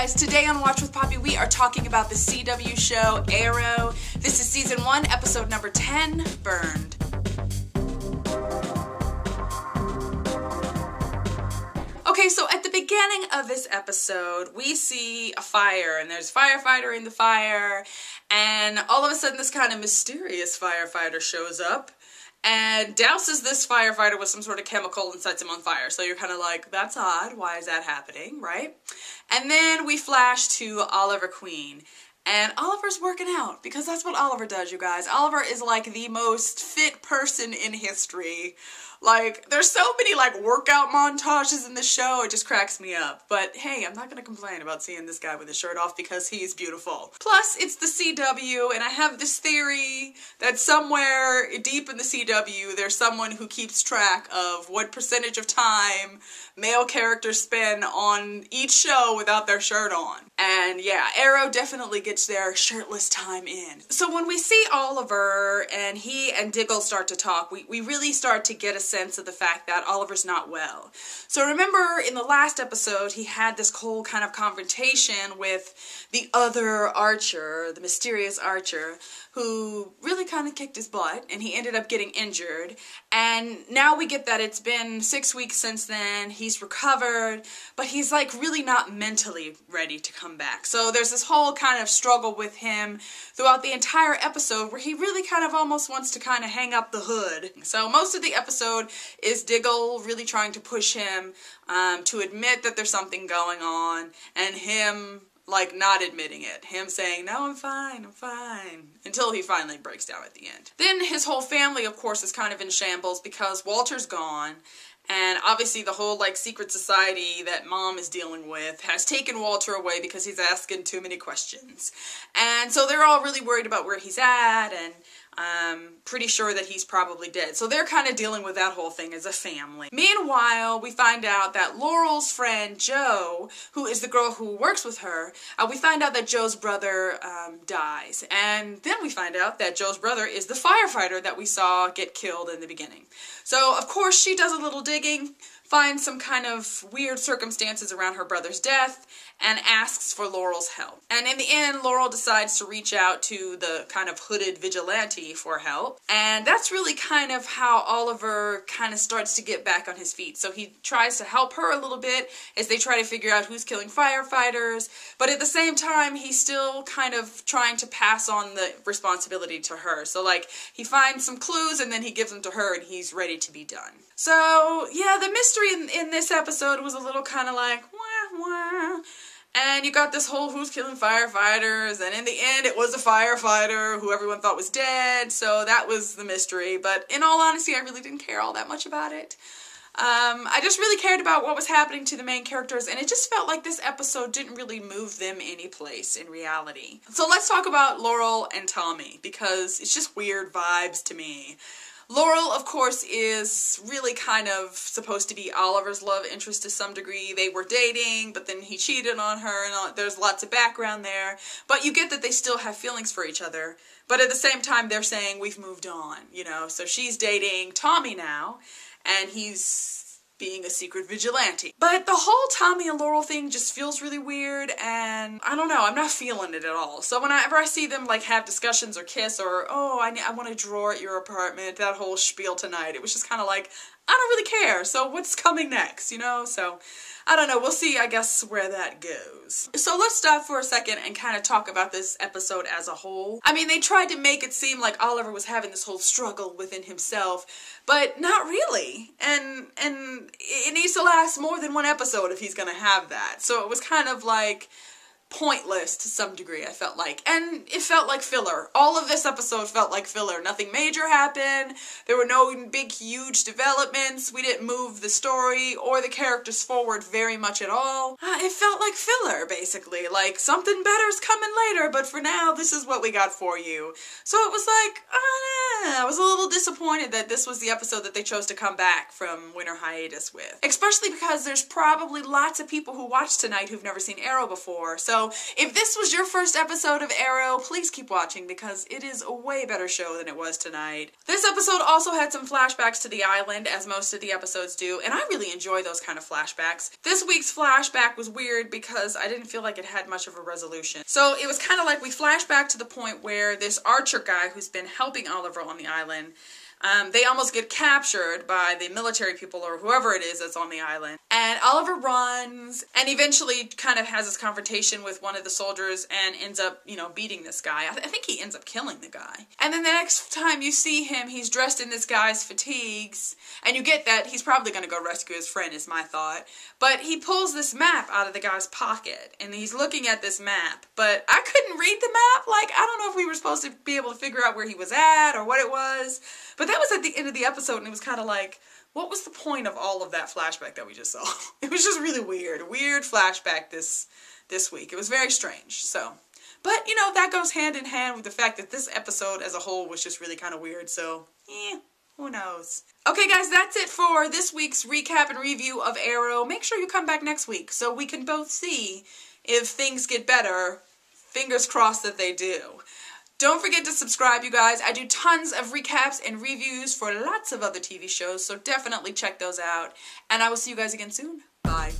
guys, today on Watch with Poppy we are talking about the CW show Arrow. This is season 1, episode number 10, Burned. Okay, so at the beginning of this episode, we see a fire, and there's a firefighter in the fire, and all of a sudden this kind of mysterious firefighter shows up and douses this firefighter with some sort of chemical and sets him on fire. So you're kind of like, that's odd, why is that happening, right? And then we flash to Oliver Queen. And Oliver's working out, because that's what Oliver does, you guys. Oliver is like the most fit person in history. Like, there's so many like workout montages in the show, it just cracks me up. But hey, I'm not gonna complain about seeing this guy with his shirt off because he's beautiful. Plus, it's the CW, and I have this theory that somewhere deep in the CW, there's someone who keeps track of what percentage of time male characters spend on each show without their shirt on. And yeah, Arrow definitely gets their shirtless time in. So when we see Oliver and he and Diggle start to talk, we really start to get a sense of the fact that Oliver's not well. So remember in the last episode, he had this whole kind of confrontation with the other Archer, the mysterious Archer, who really kind of kicked his butt, and he ended up getting injured. And now we get that it's been 6 weeks since then, he's recovered, but he's like really not mentally ready to come back. So there's this whole kind of struggle with him throughout the entire episode where he really kind of almost wants to kind of hang up the hood. So most of the episode is Diggle really trying to push him to admit that there's something going on, and him like not admitting it. Him saying, no, I'm fine, until he finally breaks down at the end. Then his whole family, of course, is kind of in shambles because Walter's gone, and obviously the whole like secret society that Mom is dealing with has taken Walter away because he's asking too many questions. And so they're all really worried about where he's at, and pretty sure that he's probably dead. So they're kind of dealing with that whole thing as a family. Meanwhile, we find out that Laurel's friend Jo, who is the girl who works with her, we find out that Jo's brother dies. And then we find out that Jo's brother is the firefighter that we saw get killed in the beginning. So, of course, she does a little digging, finds some kind of weird circumstances around her brother's death, and asks for Laurel's help. And in the end, Laurel decides to reach out to the kind of hooded vigilante for help. And that's really kind of how Oliver kind of starts to get back on his feet. So he tries to help her a little bit as they try to figure out who's killing firefighters. But at the same time, he's still kind of trying to pass on the responsibility to her. So like, he finds some clues and then he gives them to her and he's ready to be done. So yeah, the mystery in this episode was a little kind of like, wah, wah. And you got this whole who's killing firefighters, and in the end it was a firefighter who everyone thought was dead, so that was the mystery. But in all honesty, I really didn't care all that much about it. I just really cared about what was happening to the main characters, and it just felt like this episode didn't really move them any place in reality. So let's talk about Laurel and Tommy, because it's just weird vibes to me. Laurel, of course, is really kind of supposed to be Oliver's love interest to some degree. They were dating, but then he cheated on her, and there's lots of background there. But you get that they still have feelings for each other. But at the same time, they're saying, we've moved on, you know. So she's dating Tommy now, and he's being a secret vigilante. But the whole Tommy and Laurel thing just feels really weird, and I don't know, I'm not feeling it at all. So whenever I see them like have discussions or kiss or, oh, I want a drawer at your apartment, that whole spiel tonight, it was just kind of like, I don't really care, so what's coming next, you know? So I don't know, we'll see, I guess, where that goes. So let's stop for a second and kind of talk about this episode as a whole. I mean, they tried to make it seem like Oliver was having this whole struggle within himself, but not really. And it needs to last more than one episode if he's gonna have that. So it was kind of like pointless to some degree, I felt like. And it felt like filler. All of this episode felt like filler. Nothing major happened. There were no big, huge developments. We didn't move the story or the characters forward very much at all. It felt like filler, basically. Like, something better's coming later, but for now, this is what we got for you. So it was like, I was a little disappointed that this was the episode that they chose to come back from winter hiatus with. Especially because there's probably lots of people who watched tonight who've never seen Arrow before. So if this was your first episode of Arrow, please keep watching because it is a way better show than it was tonight. This episode also had some flashbacks to the island, as most of the episodes do, and I really enjoy those kind of flashbacks. This week's flashback was weird because I didn't feel like it had much of a resolution. So it was kind of like we flashed back to the point where this Archer guy who's been helping Oliver on the island, they almost get captured by the military people or whoever it is that's on the island. And Oliver runs and eventually kind of has this confrontation with one of the soldiers and ends up, beating this guy. I think he ends up killing the guy. And then the next time you see him, he's dressed in this guy's fatigues. And you get that he's probably going to go rescue his friend, is my thought. But he pulls this map out of the guy's pocket. And he's looking at this map. But I couldn't read the map. Like, I don't know if we were supposed to be able to figure out where he was at or what it was. But that was at the end of the episode, and it was kind of like, what was the point of all of that flashback that we just saw? It was just really weird. A weird flashback this week. It was very strange, so. But, that goes hand in hand with the fact that this episode as a whole was just really kind of weird, so, who knows. Okay, guys, that's it for this week's recap and review of Arrow. Make sure you come back next week so we can both see if things get better. Fingers crossed that they do. Don't forget to subscribe, you guys. I do tons of recaps and reviews for lots of other TV shows, so definitely check those out. And I will see you guys again soon. Bye.